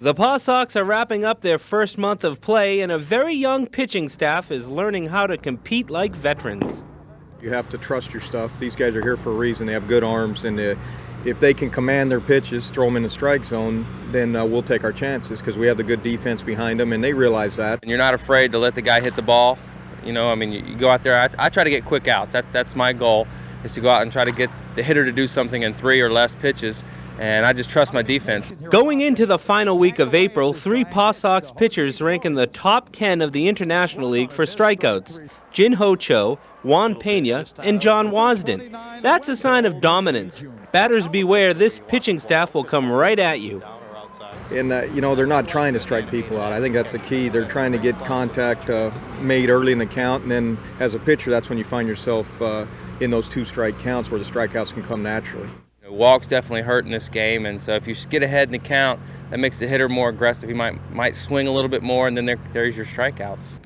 The Paw Sox are wrapping up their first month of play, and a very young pitching staff is learning how to compete like veterans. You have to trust your stuff. These guys are here for a reason. They have good arms, and if they can command their pitches, throw them in the strike zone, then we'll take our chances because we have the good defense behind them, and they realize that. And you're not afraid to let the guy hit the ball. You know, I mean, you go out there. I try to get quick outs. That's my goal, is to go out and try to get the hitter to do something in 3 or less pitches. And I just trust my defense. Going into the final week of April, 3 Paw Sox pitchers rank in the top 10 of the International League for strikeouts: Jin Ho Cho, Juan Pena, and John Wasden. That's a sign of dominance. Batters beware, this pitching staff will come right at you. And, they're not trying to strike people out. I think that's the key. They're trying to get contact made early in the count, and then as a pitcher, that's when you find yourself in those 2-strike counts where the strikeouts can come naturally. Walks definitely hurt in this game, and so if you get ahead in the count, that makes the hitter more aggressive. He might swing a little bit more, and then there's your strikeouts.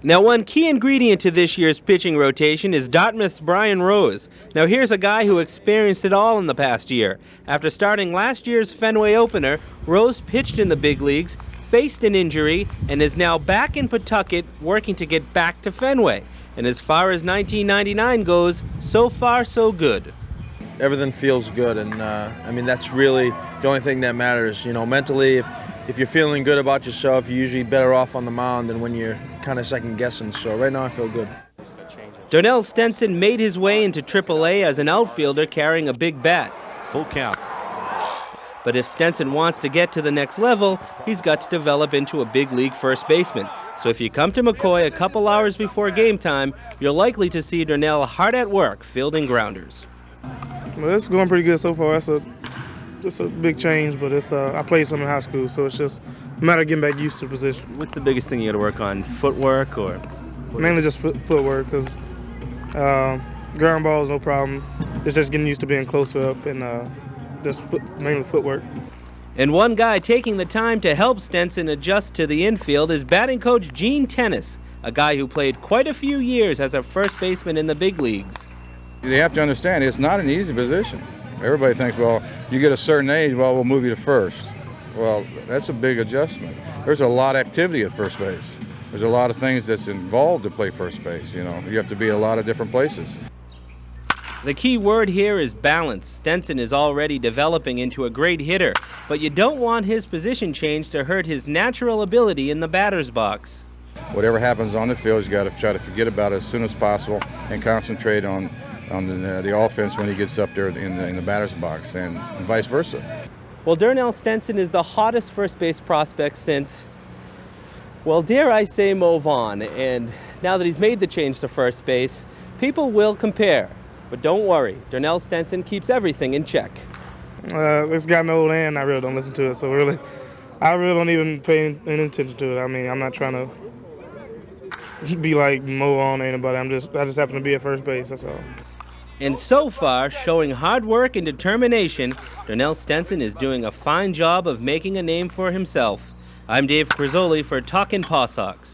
Now, one key ingredient to this year's pitching rotation is Dartmouth's Brian Rose. Now, here's a guy who experienced it all in the past year. After starting last year's Fenway opener, Rose pitched in the big leagues, faced an injury, and is now back in Pawtucket working to get back to Fenway. And as far as 1999 goes, so far so good. Everything feels good, and that's really the only thing that matters. You know, mentally, if you're feeling good about yourself, you're usually better off on the mound than when you're kind of second guessing. So right now I feel good. Dernell Stenson made his way into AAA as an outfielder carrying a big bat. Full count. But if Stenson wants to get to the next level, he's got to develop into a big league first baseman. So if you come to McCoy a couple hours before game time, you're likely to see Dernell hard at work fielding grounders. Well, it's going pretty good so far. It's a big change, but I played some in high school, so it's just a matter of getting back used to the position. What's the biggest thing you got to work on? Footwork or? Mainly just footwork, because ground balls no problem. It's just getting used to being closer up and mainly footwork. And one guy taking the time to help Stenson adjust to the infield is batting coach Gene Tenace, a guy who played quite a few years as a first baseman in the big leagues. You have to understand, it's not an easy position. Everybody thinks, well, you get a certain age, well, we'll move you to first. Well, that's a big adjustment. There's a lot of activity at first base. There's a lot of things that's involved to play first base. You know, you have to be a lot of different places. The key word here is balance. Stenson is already developing into a great hitter, but you don't want his position change to hurt his natural ability in the batter's box. Whatever happens on the field, you got to try to forget about it as soon as possible and concentrate on the offense when he gets up there in the batter's box, and vice versa. Well, Dernell Stenson is the hottest first base prospect since, well, dare I say, Mo Vaughn. And now that he's made the change to first base, people will compare. But don't worry, Dernell Stenson keeps everything in check. It's gotten old, and I really don't listen to it, so I really don't even pay any attention to it. I mean, I'm not trying to be like Mo Vaughn or anybody. I just happen to be at first base, that's all. And so far, showing hard work and determination, Dernell Stenson is doing a fine job of making a name for himself. I'm Dave Querzoli for Talkin' Paw Sox.